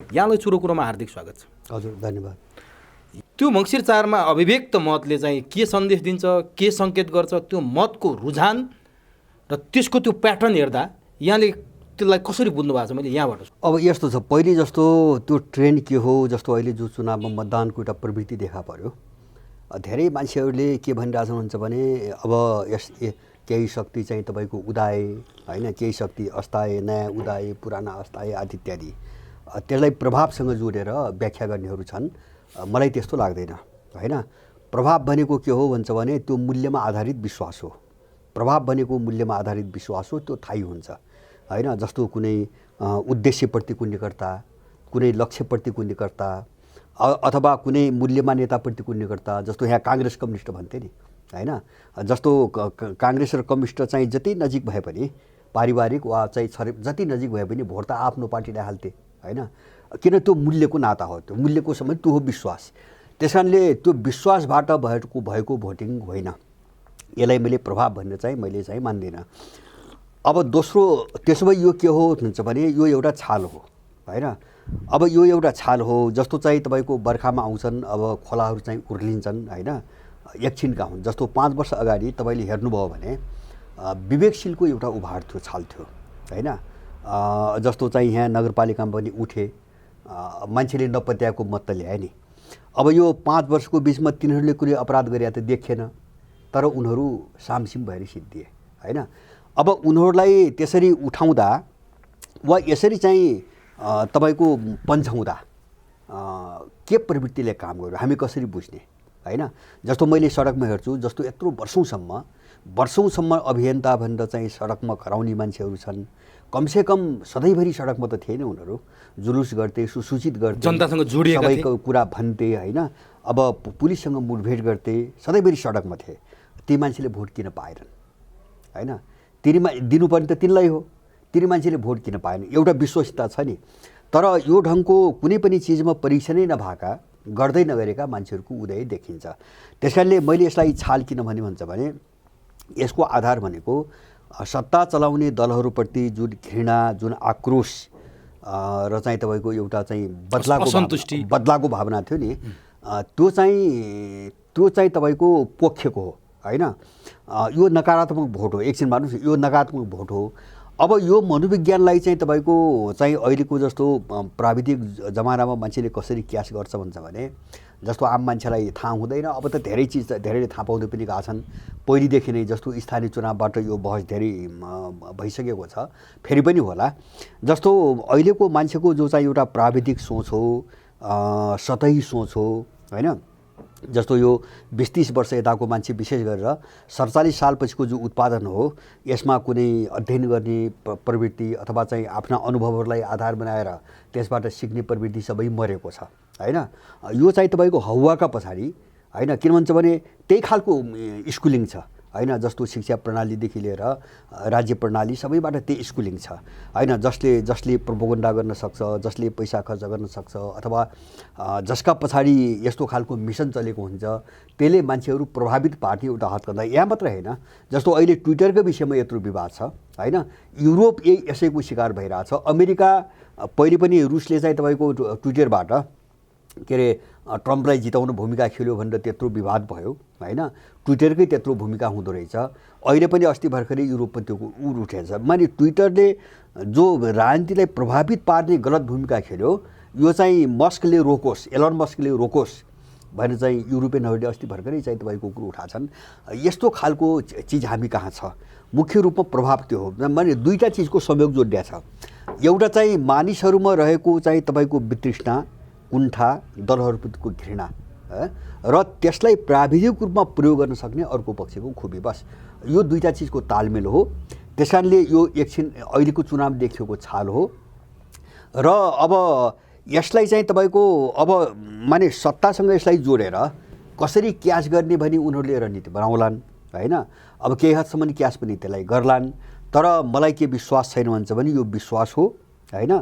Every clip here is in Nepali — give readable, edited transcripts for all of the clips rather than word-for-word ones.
यहाँलाई चुरो कुरोमा हार्दिक स्वागत छ। हजुर, धन्यवाद। त्यो मङ्सिर 4 मा अभिव्यक्त मतले चाहिँ के सन्देश दिन्छ, के सङ्केत गर्छ, त्यो मतको रुझान र त्यसको त्यो प्याटर्न हेर्दा यहाँले त्यसलाई कसरी बुझ्नु भएको छ? मैले यहाँबाट अब यस्तो छ, पहिले जस्तो त्यो ट्रेन्ड के हो, जस्तो अहिले जो चुनावमा मतदानको एउटा प्रवृत्ति देखा पर्यो। धेरै मान्छेहरूले के भनिरहेछन् हुन्छ भने अब केही शक्ति चाहिँ तपाईँको उदाय होइन, केही शक्ति अस्ताए, नयाँ उदाय, पुराना अस्ताए आदि इत्यादि, त्यसलाई प्रभावसँग जोडेर व्याख्या गर्नेहरू छन्। मलाई त्यस्तो लाग्दैन होइन। प्रभाव भनेको के हो भन्छ भने त्यो मूल्यमा आधारित विश्वास हो। प्रभाव भनेको मूल्यमा आधारित विश्वास हो, त्यो थाहै हुन्छ होइन। जस्तो कुनै उद्देश्यप्रतिको निकटता, कुनै लक्ष्यप्रतिको निकटता, अथवा कुनै मूल्यमान्यताप्रतिको निकटता। जस्तो यहाँ काङ्ग्रेस कम्युनिस्ट भन्थे नि होइन। जस्तो काङ्ग्रेस र कम्युनिस्ट चाहिँ जति नजिक भए पनि, पारिवारिक वा चाहिँ जति नजिक भए पनि भोट त आफ्नो पार्टीलाई हाल्थे होइन। किन? त्यो मूल्यको नाता हो, त्यो मूल्यको समय त्यो हो विश्वास। त्यस कारणले त्यो विश्वासबाट भएको भोटिङ होइन। यसलाई मैले प्रभाव भन्ने चाहिँ मैले चाहिँ मान्दिनँ। अब दोस्रो, त्यसो भए यो के हो भन्छ भने यो एउटा छाल हो होइन। अब यो एउटा छाल हो, जस्तो चाहिँ तपाईँको बर्खामा आउँछन्, अब खोलाहरू चाहिँ उर्लिन्छन् होइन, एकछिनका हुन्। जस्तो 5 वर्ष अगाडि तपाईँले हेर्नुभयो भने विवेकशीलको एउटा उभार थियो, छाल थियो होइन। जस्तो चाहिँ यहाँ नगरपालिकामा पनि उठे, मान्छेले नपत्याएको मत त ल्याए नि। अब यो 5 वर्षको बिचमा तिनीहरूले कुनै अपराध गरे त देखिएन, तर उनीहरू सामसिम भएर सिद्धिए होइन। अब उनीहरूलाई त्यसरी उठाउँदा वा यसरी चाहिँ तपाईँको पन्छाउँदा के प्रवृत्तिले काम गर्यो हामी कसरी बुझ्ने होइन। जस्तो मैले सडकमा हेर्छु, जस्तो यत्रो वर्षौँसम्म अभियन्ता भनेर चाहिँ सडकमा खराउने मान्छेहरू छन्। कमसेकम सधैँभरि सडकमा त थिएन, उनीहरू जुलुस गर्थे, सुसूचित गर्थे, जनतासँग जोडिएका थिए, सबैको कुरा भन्थे होइन। अब पुलिससँग मुठभेड गर्थे, सधैँभरि सडकमा थिए। ती मान्छेले भोट किन पाएनन् होइन? दिनुपर्ने त तिनलाई हो, तिनी मान्छेले भोट किन पाएन? एउटा विश्वसता छ नि। तर यो ढङ्गको कुनै पनि चिजमा परीक्षणै नभएका, गर्दै नगरेका मान्छेहरूको उदय देखिन्छ। त्यस कारणले मैले यसलाई छाल किन भन्छ भने यसको आधार भनेको सत्ता चलाउने दलहरूप्रति जुन घृणा, जुन आक्रोश र चाहिँ तपाईँको एउटा चाहिँ बदलाको भावना थियो नि, त्यो चाहिँ तपाईँको पोख्यको हो होइन। यो नकारात्मक भोट हो, एकछिन मान्नुहोस्, यो नकारात्मक भोट हो। अब यो मनोविज्ञानलाई चाहिँ तपाईँको चाहिँ अहिलेको जस्तो प्राविधिक जमानामा मान्छेले कसरी क्यास गर्छ भन्छ भने, जस्तो आम मान्छेलाई थाहा हुँदैन। अब त धेरै चिज धेरैले थाहा पाउँदै पनि गएको छन् पहिलेदेखि नै। जस्तो स्थानीय चुनावबाट यो बहस धेरै भइसकेको छ, फेरि पनि होला। जस्तो अहिलेको मान्छेको जो चाहिँ एउटा प्राविधिक सोच हो, सतही सोच हो होइन। जस्तो यो 20-30 वर्ष यताको मान्छे विशेष गरेर 47 सालपछिको जो उत्पादन हो, यसमा कुनै अध्ययन गर्ने प्रवृत्ति अथवा चाहिँ आफ्ना अनुभवहरूलाई आधार बनाएर त्यसबाट सिक्ने प्रवृत्ति सबै मरेको छ होइन। यो चाहिँ तपाईँको हौवाका पछाडि होइन। किन भन्छ भने त्यही खालको स्कुलिङ छ होइन। जस्तो शिक्षा प्रणालीदेखि लिएर राज्य प्रणाली सबैबाट त्यही स्कुलिङ छ होइन। जसले प्रोपोगन्डा गर्न सक्छ, जसले पैसा खर्च गर्न सक्छ, अथवा जसका पछाडि यस्तो खालको मिसन चलेको हुन्छ, त्यसले मान्छेहरू प्रभावित पार्ने एउटा हदकन्दा। यहाँ मात्र होइन, जस्तो अहिले ट्विटरको विषयमा यत्रो विवाद छ होइन। युरोप यसैको शिकार भइरहेछ। अमेरिका पहिले पनि रुसले चाहिँ तपाईँको ट्विटरबाट के अरे ट्रम्पलाई जिताउन भूमिका खेल्यो भनेर त्यत्रो विवाद भयो होइन। ट्विटरकै त्यत्रो भूमिका हुँदो रहेछ। अहिले पनि अस्ति भर्खरै युरोपमा त्यो उठेछ। माने ट्विटरले जो राजनीतिलाई प्रभावित पार्ने गलत भूमिका खेल्यो, यो चाहिँ मस्कले रोकोस्, एलन मस्कले रोकोस् भनेर चाहिँ युरोपियनहरूले अस्ति भर्खरै चाहिँ तपाईँको कुरो उठाएछन्। यस्तो खालको चिज हामी कहाँ छ? मुख्य रूपमा प्रभाव त्यो हो। माने दुईवटा चिजको संयोग जोडिया छ। एउटा चाहिँ मानिसहरूमा रहेको चाहिँ तपाईँको वितृष्णा, कुण्ठा, दलहरूप्रतिको घृणा र त्यसलाई प्राविधिक रूपमा प्रयोग गर्न सक्ने अर्को पक्षको खुबी, बस यो दुईवटा चिजको तालमेल हो। त्यस कारणले यो एकछिन अहिलेको चुनाव देखिएको छाल हो। र अब यसलाई चाहिँ तपाईँको अब माने सत्तासँग यसलाई जोडेर कसरी क्यास गर्ने भनी उनीहरूले रणनीति बनाउलान् होइन। अब केही हदसम्म क्यास पनि त्यसलाई गर्लान्। तर मलाई के विश्वास छैन भन्छ भने यो विश्वास हो होइन।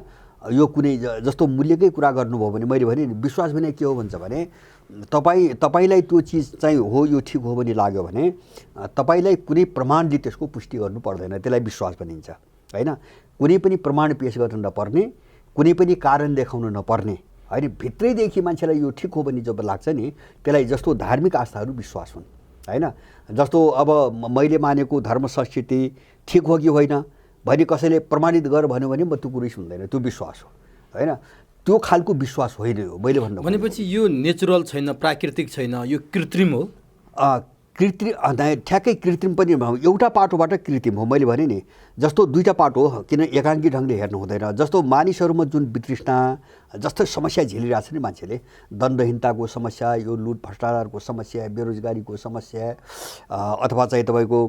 यो कुनै जस्तो मूल्यकै कुरा गर्नुभयो भने मैले भने विश्वास भने के हो भन्छ भने तपाईलाई त्यो चिज चाहिँ हो, यो ठिक हो भने लाग्यो भने तपाईलाई कुनै प्रमाणले त्यसको पुष्टि गर्नु पर्दैन, त्यसलाई विश्वास भनिन्छ हैन। कुनै पनि प्रमाण पेश गर्न नपर्ने, कुनै पनि कारण देखाउनु नपर्ने होइन, भित्रैदेखि मान्छेलाई यो ठिक हो भन्ने जब लाग्छ नि, त्यसलाई जस्तो धार्मिक आस्थाहरू विश्वास हुन् होइन। जस्तो अब मैले मानेको धर्म संस्कृति ठिक हो कि होइन भने कसैले प्रमाणित गर भन्यो भने म त्यो कुरै सुन्दैन, त्यो विश्वास हो होइन। त्यो खालको विश्वास होइन यो मैले भन्नु भनेपछि यो नेचुरल छैन, प्राकृतिक छैन, यो कृत्रिम हो। कृत्रिम ठ्याक्कै कृत्रिम पनि एउटा पाटोबाट कृत्रिम हो मैले भने नि। जस्तो दुईवटा पाटो हो, किन एकाङ्की ढङ्गले हेर्नु हुँदैन। जस्तो मानिसहरूमा जुन वितृष्णा जस्तो समस्या झेलिरहेको छ नि मान्छेले, दण्डहीनताको समस्या, यो लुट भ्रष्टाचारको समस्या, बेरोजगारीको समस्या, अथवा चाहिँ तपाईँको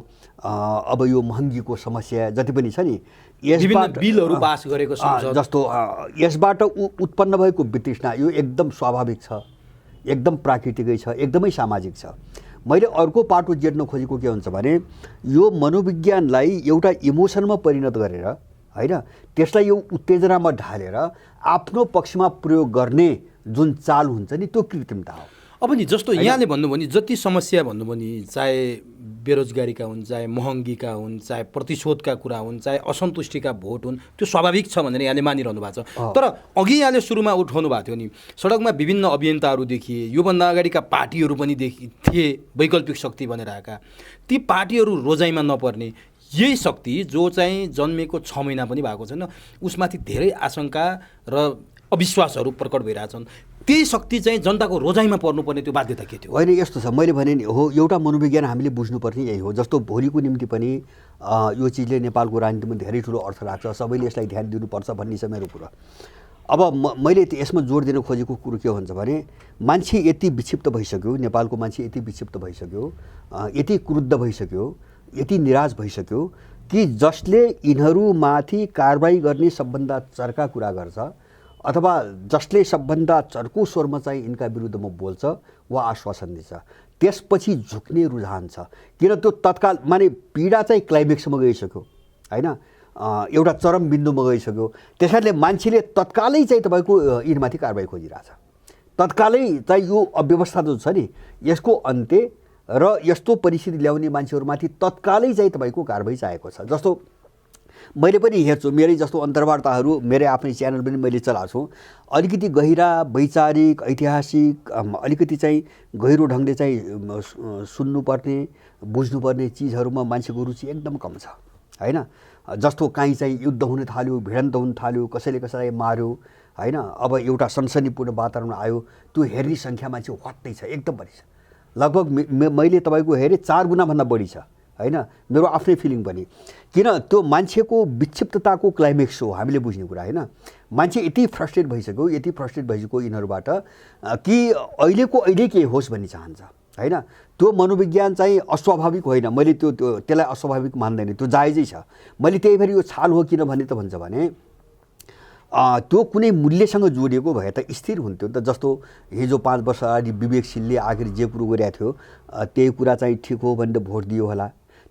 अब यो महँगीको समस्या जति पनि छ नि, यसबाट बिलहरू पास गरेको जस्तो यसबाट उत्पन्न भएको वितृष्णा यो एकदम स्वाभाविक छ, एकदम प्राकृतिकै छ, एकदमै सामाजिक छ। मैले अर्को पाटो जेर्न खोजेको के हुन्छ भने यो मनोविज्ञानलाई एउटा इमोसनमा परिणत गरेर होइन, त्यसलाई यो उत्तेजनामा ढालेर आफ्नो पक्षमा प्रयोग गर्ने जुन चाल हुन्छ नि, त्यो कृत्रिमता हो। अब नि जस्तो यहाँले भन्नुभयो नि, जति समस्या भन्नुभयो नि, चाहे बेरोजगारीका हुन्, चाहे महँगीका हुन्, चाहे प्रतिशोधका कुरा हुन्, चाहे असन्तुष्टिका भोट हुन्, त्यो स्वाभाविक छ भनेर यहाँले मानिरहनु भएको छ। तर अघि यहाँले सुरुमा उठाउनु भएको थियो नि, सडकमा विभिन्न अभियन्ताहरू देखिए, योभन्दा अगाडिका पार्टीहरू पनि थिए वैकल्पिक शक्ति भनेर आएका। ती पार्टीहरू रोजाइमा नपर्ने यही शक्ति जो चाहिँ जन्मेको 6 महिना पनि भएको छैन, उसमाथि धेरै आशंका र अविश्वासहरू प्रकट भइरहेछन्। त्यही शक्ति चाहिँ जनताको रोजाइमा पर्नुपर्ने त्यो बाध्यता के थियो? होइन, यस्तो छ, मैले भने नि हो, एउटा मनोविज्ञान हामीले बुझ्नुपर्ने यही हो। जस्तो भोलिको निम्ति पनि यो चिजले नेपालको राजनीतिमा धेरै ठुलो अर्थ राख्छ, सबैले यसलाई ध्यान दिनुपर्छ भन्ने छ मेरो कुरा। अब मैले यसमा जोड दिन खोजेको कुरो के हुन्छ भने मान्छे यति विक्षिप्त भइसक्यो, नेपालको मान्छे यति विक्षिप्त भइसक्यो, यति क्रुद्ध भइसक्यो, यति निराश भइसक्यो कि जसले यिनीहरूमाथि कारबाही गर्ने सबभन्दा चर्का कुरा गर्छ अथवा जसले सबभन्दा चर्को स्वरमा चाहिँ यिनका विरुद्धमा बोल्छ वा आश्वासन दिन्छ, त्यसपछि झुक्ने रुझान छ। किन त्यो तत्काल माने पीडा चाहिँ क्लाइमेक्समा गइसक्यो होइन, एउटा चरम बिन्दुमा गइसक्यो। त्यसैले मान्छेले तत्कालै चाहिँ तपाईँको यिनमाथि कारबाही खोजिरहेछ। तत्कालै चाहिँ यो अव्यवस्था जो छ नि, यसको अन्त्य र यस्तो परिस्थिति ल्याउने मान्छेहरूमाथि तत्कालै चाहिँ तपाईँको कारबाही चाहेको छ। जस्तो मैले पनि हेर्छु, मेरै जस्तो अन्तर्वार्ताहरू मेरै आफ्नै च्यानल पनि मैले चलाएको छु, अलिकति गहिरा वैचारिक ऐतिहासिक अलिकति चाहिँ गहिरो ढङ्गले चाहिँ सुन्नुपर्ने बुझ्नुपर्ने चिजहरूमा मान्छेको रुचि एकदम कम छ होइन। जस्तो काहीँ चाहिँ युद्ध हुन थाल्यो, भिडन्त हुन थाल्यो, कसैले कसैलाई मार्यो होइन, अब एउटा सनसनीपूर्ण वातावरण आयो, त्यो हेर्ने सङ्ख्या मान्छे हट्दै छ, एकदम बढी छ। लगभग मैले तपाईँको हेरेँ 4 गुणाभन्दा बढी छ होइन, मेरो आफ्नै फिलिङ पनि। किन त्यो मान्छेको विक्षिप्तताको क्लाइमेक्स हो हामीले बुझ्ने कुरा होइन। मान्छे यति फ्रस्ट्रेट भइसक्यो, यति फ्रस्ट्रेट भइसक्यो यिनीहरूबाट कि अहिलेको अहिले के होस् भन्ने चाहन्छ होइन। त्यो मनोविज्ञान चाहिँ अस्वाभाविक होइन, मैले त्यसलाई अस्वाभाविक मान्दैन, त्यो जायजै छ। मैले त्यही भएर यो छाल हो किन भन्ने त भन्छ भने त्यो कुनै मूल्यसँग जोडिएको भए त स्थिर हुन्थ्यो त। जस्तो हिजो 5 वर्ष अगाडि विवेकशीलले आखिर जे कुरो गरिरहेको थियो त्यही कुरा चाहिँ ठिक हो भनेर भोट दियो होला,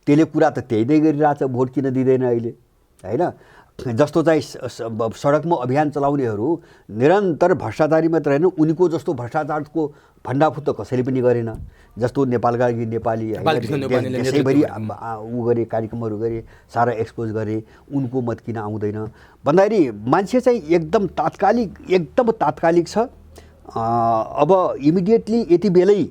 त्यसले कुरा त त्यही नै गरिरहेछ, भोट किन दिँदैन अहिले होइन। जस्तो चाहिँ सडकमा अभियान चलाउनेहरू निरन्तर भ्रष्टाचारी मात्र होइन, उनीको जस्तो भ्रष्टाचारको भण्डाफुट त कसैले पनि गरेन। जस्तो नेपालका नेपाली त्यसैभरि ऊ गरे, कार्यक्रमहरू गरे, सारा एक्सपोज गरे, उनको मत किन आउँदैन भन्दाखेरि मान्छे चाहिँ एकदम तात्कालिक छ। अब इमिडिएटली यति बेलै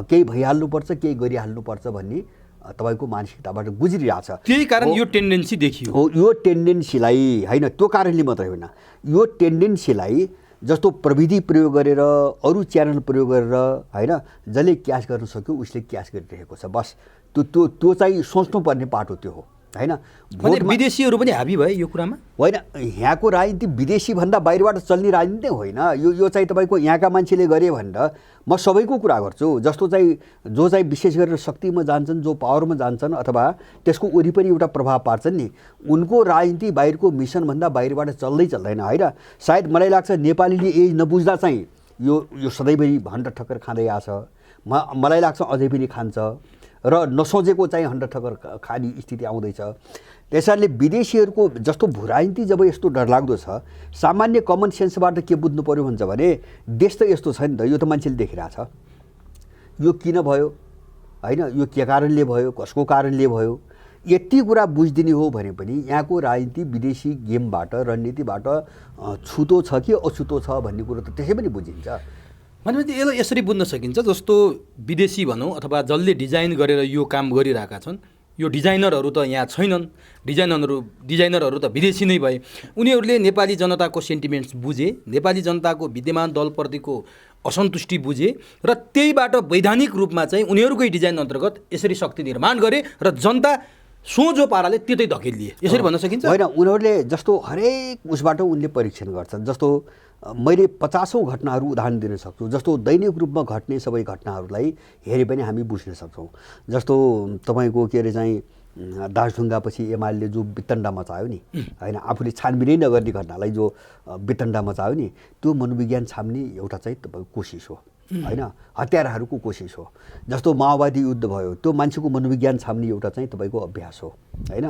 केही भइहाल्नुपर्छ, केही गरिहाल्नुपर्छ भन्ने तपाईँको मानसिकताबाट गुज्रिरहेछ। त्यही कारण यो टेन्डेन्सी देखियो हो। यो टेन्डेन्सीलाई होइन, त्यो कारणले मात्रै होइन, यो टेन्डेन्सीलाई जस्तो प्रविधि प्रयोग गरेर अरू च्यानल प्रयोग गरेर होइन, जसले क्याच गर्न सक्यो उसले क्याच गरिरहेको छ। बस त्यो चाहिँ सोच्नुपर्ने पाटो त्यो हो होइन। विदेशीहरू पनि हाबी भए यो कुरामा होइन, यहाँको राजनीति विदेशी भन्दा बाहिरबाट चल्ने राजनीति होइन यो चाहिँ तपाईँको यहाँका मान्छेले गरे भनेर म सबैको कुरा गर्छु। जस्तो चाहिँ जो चाहिँ विशेष गरेर शक्तिमा जान्छन्, जो पावरमा जान्छन् अथवा त्यसको वरिपरि एउटा प्रभाव पार्छन् नि, उनको राजनीति बाहिरको मिसनभन्दा बाहिरबाट चल्दैन होइन। सायद मलाई लाग्छ नेपालीले यही नबुझ्दा चाहिँ यो सधैँभरि भण्ड ठक्कर खाँदै आछ, मलाई लाग्छ अझै पनि खान्छ र नसोचेको चाहिँ हन्ड ठक्कर खाने स्थिति आउँदैछ। त्यसैले विदेशीहरूको जस्तो भूराजनीति जब यस्तो डरलाग्दो छ, सामान्य कमन सेन्सबाट के बुझ्नु पर्यो भन्छ भने देश त यस्तो छ नि त, यो त मान्छेले देखिरहेछ, यो किन भयो होइन, यो के कारणले भयो, कसको कारणले भयो, यति कुरा बुझिदिने हो भने पनि यहाँको राजनीति विदेशी गेमबाट रणनीतिबाट छुतो छ कि अछुतो छ भन्ने कुरो त त्यसै पनि बुझिन्छ। भनेपछि यसलाई यसरी बुझ्न सकिन्छ, जस्तो विदेशी भनौँ अथवा जसले डिजाइन गरेर यो काम गरिरहेका छन्, यो डिजाइनरहरू त यहाँ छैनन्, डिजाइनरहरू त विदेशी नै भए। उनीहरूले नेपाली जनताको सेन्टिमेन्ट्स बुझे, नेपाली जनताको विद्यमान दलप्रतिको असन्तुष्टि बुझे र त्यहीबाट वैधानिक रूपमा चाहिँ उनीहरूकै डिजाइन अन्तर्गत यसरी शक्ति निर्माण गरे र जनता सोझो पाराले त्यतै धकेलिए, यसरी भन्न सकिन्छ? होइन, उनीहरूले जस्तो हरेक उसबाट उनले परीक्षण गर्छन्। जस्तो मैले 50औं घटनाहरू उदाहरण दिन सक्छु। जस्तो दैनिक रूपमा घट्ने सबै घटनाहरूलाई हेरे पनि हामी बुझ्न सक्छौँ। जस्तो तपाईँको के अरे चाहिँ दासढुङ्गापछि एमाले जो वितण्डा मचायो नि, होइन, आफूले छानबिनै नगर्ने घटनालाई जो वितण्डा मचायो नि, त्यो मनोविज्ञान छाम्ने एउटा चाहिँ तपाईँको कोसिस हो, होइन, हत्याराहरूको कोसिस हो। जस्तो माओवादी युद्ध भयो, त्यो मान्छेको मनोविज्ञान छाम्ने एउटा चाहिँ तपाईँको अभ्यास हो, होइन।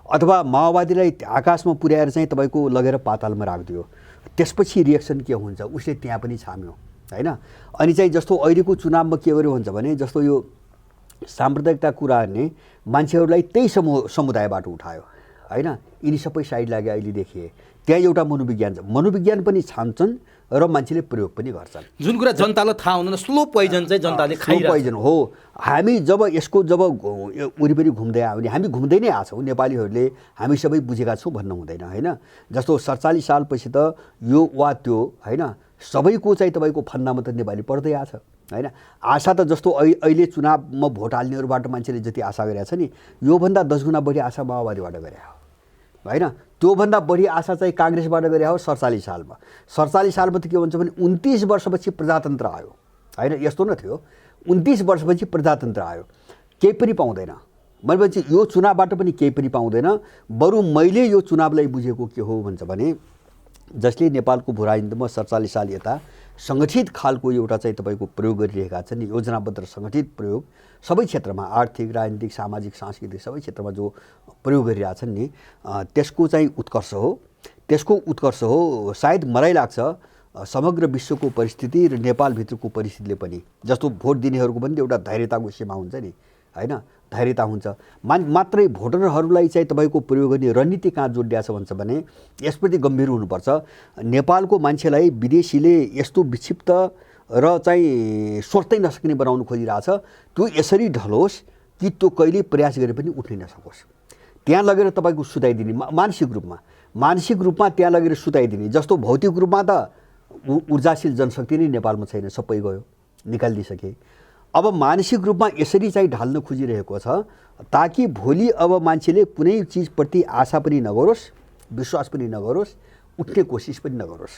अथवा माओवादीलाई आकाशमा पुर्याएर चाहिँ तपाईँको लगेर पातालमा राखिदियो, त्यसपछि रिएक्सन के हुन्छ उसले त्यहाँ पनि छाम्यो, होइन। अनि चाहिँ जस्तो अहिलेको चुनावमा के गर्यो भन्छ भने जस्तो यो साम्प्रदायिकता कुराहरूले मान्छेहरूलाई त्यही समुदायबाट उठायो, होइन। यिनी सबै साइड लागे अहिले देखिए। त्यहाँ एउटा मनोविज्ञान छ, मनोविज्ञान पनि छान्छन् र मान्छेले प्रयोग पनि गर्छन्। जुन कुरा जनतालाई थाहा हुँदैन, स्लो पोइजन चाहिँ जनताले खाइरहेको पोइजन हो। हामी जब वरिपरि घुम्दै आयो भने हामी घुम्दै नै आछौँ, नेपालीहरूले हामी सबै बुझेका छौँ भन्नु हुँदैन, होइन। जस्तो 47 सालपछि त यो वा त्यो, होइन, सबैको चाहिँ तपाईँको फन्दामा त नेपाली पढ्दै आछ, होइन। आशा त जस्तो अहिले चुनावमा भोट हाल्नेहरूबाट मान्छेले जति आशा गरेका छ नि, योभन्दा 10 गुणा बढी आशा माओवादीबाट गरे हो, होइन। त्योभन्दा बढी आशा चाहिँ काङ्ग्रेसबाट गरे हो 47 सालमा। 47 सालमा त के भन्छ भने 29 वर्षपछि प्रजातन्त्र आयो, होइन, यस्तो न थियो। 29 वर्षपछि प्रजातन्त्र आयो, केही पनि पाउँदैन भनेपछि यो चुनावबाट पनि केही पनि पाउँदैन। बरु मैले यो चुनावलाई बुझेको के हो भन्छ भने जसले नेपालको भू राजनीतिमा 47 साल यता सङ्गठित खालको एउटा चाहिँ तपाईँको प्रयोग गरिरहेका छन् नि, योजनाबद्ध र सङ्गठित प्रयोग सबै क्षेत्रमा, आर्थिक, राजनीतिक, सामाजिक, सांस्कृतिक सबै क्षेत्रमा जो प्रयोग गरिरहेछन् नि, त्यसको चाहिँ उत्कर्ष हो। त्यसको उत्कर्ष हो। सायद मलाई लाग्छ समग्र विश्वको परिस्थिति र नेपालभित्रको परिस्थितिले पनि, जस्तो भोट दिनेहरूको पनि एउटा धैर्यताको सीमा हुन्छ नि, होइन, धैर्यता हुन्छ। मात्रै भोटरहरूलाई चाहिँ तपाईँको प्रयोग गर्ने रणनीति कहाँ जोडिया छ भन्छ भने यसप्रति गम्भीर हुनुपर्छ। नेपालको मान्छेलाई विदेशीले यस्तो विक्षिप्त र चाहिँ सोच्दै नसक्ने बनाउनु खोजिरहेछ, त्यो यसरी ढलोस् कि त्यो कहिले प्रयास गरे पनि उठ्नै नसकोस्। त्यहाँ लगेर तपाईँको सुताइदिने मानसिक रूपमा त्यहाँ लगेर सुताइदिने। जस्तो भौतिक रूपमा त ऊर्जाशील जनशक्ति नै नेपालमा छैन, सबै गयो, निकालिदिइसके। अब मानसिक रूपमा यसरी चाहिँ ढाल्न खोजिरहेको छ ताकि भोलि अब मान्छेले कुनै चिजप्रति आशा पनि नगरोस्, विश्वास पनि नगरोस्, उठ्ने कोसिस पनि नगरोस्।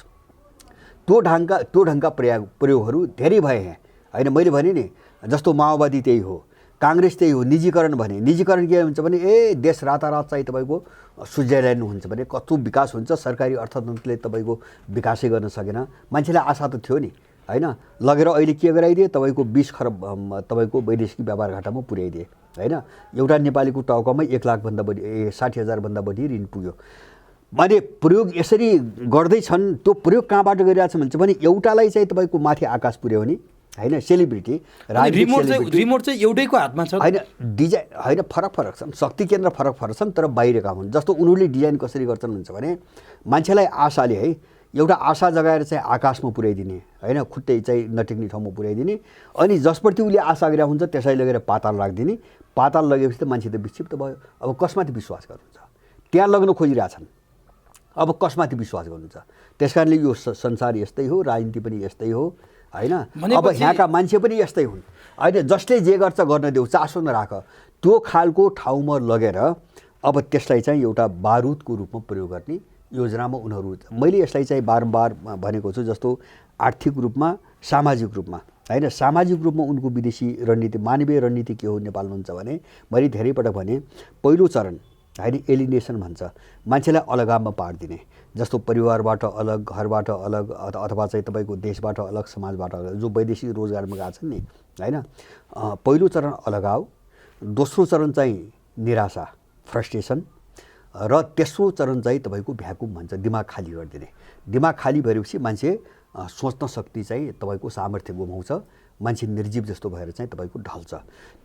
त्यो ढङ्गका प्रयोगहरू धेरै भए हैं, होइन। मैले भने नि जस्तो माओवादी त्यही हो, काङ्ग्रेस त्यही हो। निजीकरण भने, निजीकरण के हुन्छ भने देश रातारात चाहिँ तपाईँको स्विजरल्यान्ड हुन्छ भने कस्तो विकास हुन्छ, सरकारी अर्थतन्त्रले तपाईँको विकासै गर्न सकेन। मान्छेलाई आशा त थियो नि, होइन। लगेर अहिले के गराइदिए, तपाईँको 20 खरब तपाईँको वैदेशिक व्यापार घाटामा पुर्याइदिए, होइन। एउटा नेपालीको टाउकामा 1 लाखभन्दा बढी 60,000 भन्दा बढी ऋण पुग्यो। माने प्रयोग यसरी गर्दैछन्। त्यो प्रयोग कहाँबाट गरिरहेछ भन्छ भने एउटालाई चाहिँ तपाईँको माथि आकाश पुर्याउने, होइन, सेलिब्रिटी, रिमोट चाहिँ एउटैको हातमा छ, होइन। डिजाइन, होइन, फरक छन्, शक्ति केन्द्र फरक छन्, तर बाहिरका हुन्। जस्तो उनीहरूले डिजाइन कसरी गर्छन् भन्छ भने मान्छेलाई आशाले, है, एउटा आशा जगाएर चाहिँ आकाशमा पुर्याइदिने, होइन, खुट्टै चाहिँ नटेक्ने ठाउँमा पुर्याइदिने। अनि जसप्रति उसले आशा गरेर हुन्छ त्यसलाई लगेर पाताल राखिदिने। पाताल लगेपछि त मान्छे त विक्षिप्त भयो। अब कसमाथि विश्वास गर्नुहुन्छ? त्यहाँ लग्न खोजिरहेछन्, अब कसमाथि विश्वास गर्नुहुन्छ? त्यस कारणले यो संसार यस्तै हो, राजनीति पनि यस्तै हो, होइन। अब यहाँका मान्छे पनि यस्तै हुन्, होइन। जसले जे गर्छ गर्न देऊ, चासो नराख। त्यो खालको ठाउँमा लगेर अब त्यसलाई चाहिँ एउटा बारुदको रूपमा प्रयोग गर्ने योजनामा उनीहरू। मैले यसलाई चाहिँ बारम्बार भनेको छु, जस्तो आर्थिक रूपमा, सामाजिक रूपमा, होइन। सामाजिक रूपमा उनको विदेशी रणनीति, मानवीय रणनीति के हो नेपालमा हुन्छ भने मैले धेरै पटक भने पहिलो चरण, होइन, एलिनेसन भन्छ, मान्छेलाई अलगावमा पारिदिने। जस्तो परिवारबाट अलग, घरबाट अलग, अथवा चाहिँ तपाईँको देशबाट अलग, समाजबाट अलग, जो वैदेशिक रोजगारमा गएको छन् नि, होइन। पहिलो चरण अलगाव, दोस्रो चरण चाहिँ निराशा, फ्रस्ट्रेसन, र तेस्रो चरण चाहिँ तपाईँको भ्याकुम भन्छ, दिमाग खाली गरिदिने। दिमाग खाली भएपछि मान्छे सोच्न सक्ने चाहिँ तपाईँको सामर्थ्य गुमाउँछ मान्छे निर्जीव जस्तो भएर चाहिँ तपाईँको ढल्छ।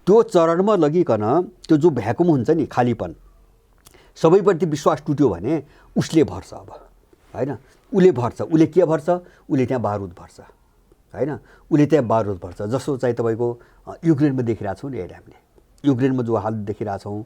त्यो चरणमा लगिकन त्यो जो भ्याकुम हुन्छ नि, खालीपन, सबैप्रति विश्वास टुट्यो भने उसले भर्छ। अब होइन, उसले भर्छ। उसले के भर्छ? उसले त्यहाँ बारुद भर्छ, होइन, उसले त्यहाँ बारुद भर्छ। जस्तो चाहिँ तपाईँको युक्रेनमा देखिरहेको छौँ नि अहिले हामीले, युक्रेनमा जो हाल देखिरहेछौँ,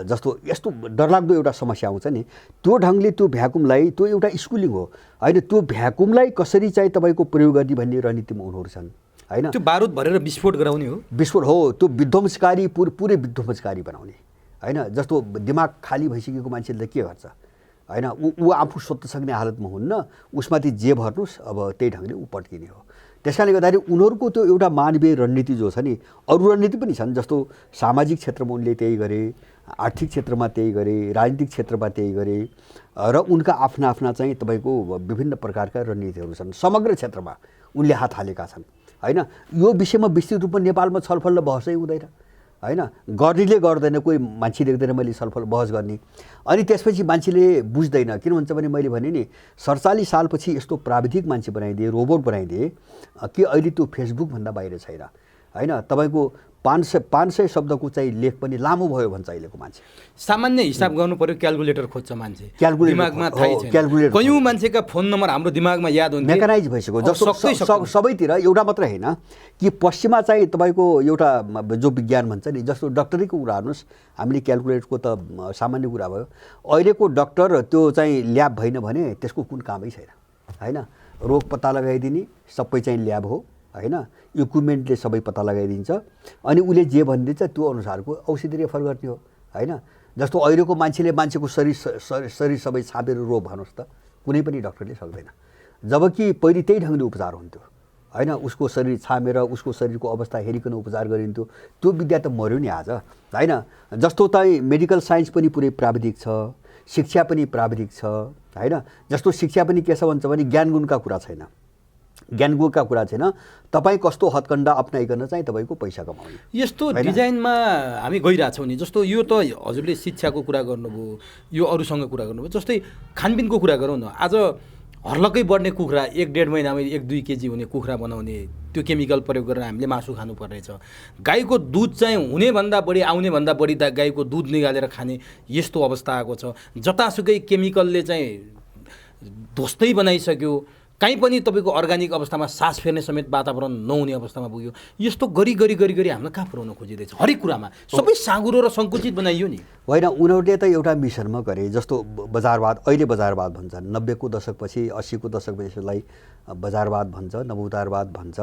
जस्तो यस्तो डरलाग्दो एउटा समस्या आउँछ नि, त्यो ढङ्गले त्यो भ्याकुमलाई, त्यो एउटा स्कुलिङ हो होइन, त्यो भ्याकुमलाई कसरी चाहिँ तपाईँको प्रयोग गर्ने भन्ने रणनीतिमा उनीहरू छन् होइन। त्यो बारुद भरेर विस्फोट गराउने हो, विस्फोट हो, त्यो विध्वंसकारी पुरै विध्वंसकारी बनाउने होइन। जस्तो दिमाग खाली भइसकेको मान्छेले के गर्छ होइन, ऊ आफू सोध्न सक्ने हालतमा हुन्न, उसमाथि जे भर्नुहोस् अब त्यही ढङ्गले ऊ पड्किने हो। त्यस कारणले गर्दाखेरि उनीहरूको त्यो एउटा मानवीय रणनीति जो छ नि, अरू रणनीति पनि छन्, जस्तो सामाजिक क्षेत्रमा उनले त्यही गरे, आर्थिक क्षेत्रमा त्यही गरे, राजनीतिक क्षेत्रमा त्यही गरे, र उनका आफ्ना आफ्ना चाहिँ तपाईँको विभिन्न प्रकारका रणनीतिहरू छन्। समग्र क्षेत्रमा उनले हात हालेका छन् होइन। यो विषयमा विस्तृत रूपमा नेपालमा छलफल र बहसै हुँदैन होइन, गर्नेले गर्दैन, कोही मान्छे देख्दैन मैले छलफल बहस गर्ने। अनि त्यसपछि मान्छेले बुझ्दैन, किन भन्छ भने मैले भने नि 47 सालपछि यस्तो प्राविधिक मान्छे बनाइदिए, रोबोट बनाइदिए कि अहिले त्यो फेसबुकभन्दा बाहिर छैन होइन। तपाईँको 500 शब्दको चाहिँ लेख पनि लामो भयो भन्छ अहिलेको मान्छे। सामान्य हिसाब गर्नु पर्यो, क्यालकुलेटर खोज्छ मान्छे, क्यालकुलेटर दिमागमा थाहै छैन। क्यालकुलेटर कयौँ मान्छेका फोन नम्बर हाम्रो दिमागमा याद हुन्थ्यो, मेकानाइज भइसक्यो। जस्तो सबैतिर एउटा मात्रै होइन कि पश्चिममा चाहिँ तपाईँको एउटा जो विज्ञान भन्छ नि, जस्तो डक्टरीको कुरा हेर्नुहोस्, हामीले क्यालकुलेटरको त सामान्य कुरा भयो। अहिलेको डक्टर त्यो चाहिँ ल्याब भएन भने त्यसको कुन कामै छैन होइन। रोग पत्ता लगाइदिने सबै चाहिँ ल्याब हो होइन, इक्विपमेन्टले सबै पत्ता लगाइदिन्छ, अनि उसले जे भनिदिन्छ त्यो अनुसारको औषधि रेफर गर्ने हो होइन। जस्तो अहिलेको मान्छेले मान्छेको शरीर सबै छापेर रोग भन्नुहोस् त, कुनै पनि डक्टरले सक्दैन। जबकि पहिले त्यही ढङ्गले उपचार हुन्थ्यो होइन, उसको शरीर छामेर उसको शरीरको अवस्था हेरिकन उपचार गरिन्थ्यो। त्यो विद्या त मर्यो नि आज होइन। जस्तो चाहिँ मेडिकल साइन्स पनि पुरै प्राविधिक छ, शिक्षा पनि प्राविधिक छ होइन। जस्तो शिक्षा पनि के छ भन्छ भने ज्ञान गुणका कुरा छैन, ज्ञानगुणका कुरा छैन, तपाईँ कस्तो हत्कण्डा अप्नाइकन चाहिँ तपाईँको पैसा कमाउने यस्तो डिजाइनमा हामी गइरहेछौँ नि। जस्तो यो त हजुरले शिक्षाको कुरा गर्नुभयो, यो अरूसँग कुरा गर्नुभयो, जस्तै खानपिनको कुरा गरौँ न। आज हर्लक्कै बढ्ने कुखुरा 1-1.5 महिनामा 1-2 केजी हुने कुखुरा बनाउने, त्यो केमिकल प्रयोग गरेर हामीले मासु खानुपर्नेछ। गाईको दुध चाहिँ हुनेभन्दा बढी, आउनेभन्दा बढी गाईको दुध निकालेर खाने यस्तो अवस्था आएको छ। जतासुकै केमिकलले चाहिँ ध्वस्तै बनाइसक्यो, कहीँ पनि तपाईँको अर्ग्यानिक अवस्थामा सास फेर्ने समेत वातावरण नहुने अवस्थामा पुग्यो। यस्तो गरी हामीलाई कहाँ पुऱ्याउन खोजिँदैछ? हरेक कुरामा सबै साँगुरो र सङ्कुचित बनाइयो नि होइन। उनीहरूले त एउटा मिसनमा गरे, जस्तो बजारवाद, अहिले बजारवाद भन्छन्, 90 को दशकपछि 80 को दशकपछि यसलाई बजारवाद भन्छ, नवोदारवाद भन्छ।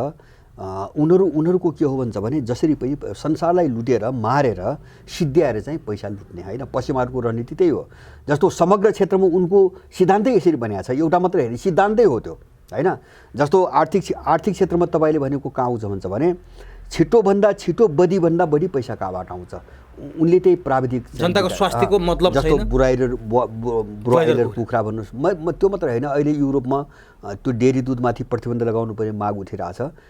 उनीहरूको के हो भन्छ भने जसरी पनि संसारलाई लुटेर मारेर सिद्ध्याएर चाहिँ पैसा लुट्ने होइन। पश्चिमाहरूको रणनीति त्यही हो। जस्तो समग्र क्षेत्रमा उनको सिद्धान्तै यसरी बनाएको छ, एउटा मात्रै होइन, सिद्धान्तै हो त्यो होइन। जस्तो आर्थिक क्षेत्रमा तपाईँले भनेको कहाँ आउँछ भन्छ भने छिटोभन्दा छिटो बढीभन्दा बढी पैसा कहाँबाट आउँछ, उनले त्यही प्राविधिक जनताको स्वास्थ्यको मतलब जस्तो ब्रोइलर कुखुरा भन्नुहोस्। म त्यो मात्र होइन, अहिले युरोपमा त्यो डेरी दुधमाथि प्रतिबन्ध लगाउनु पर्ने माग उठिरहेछ।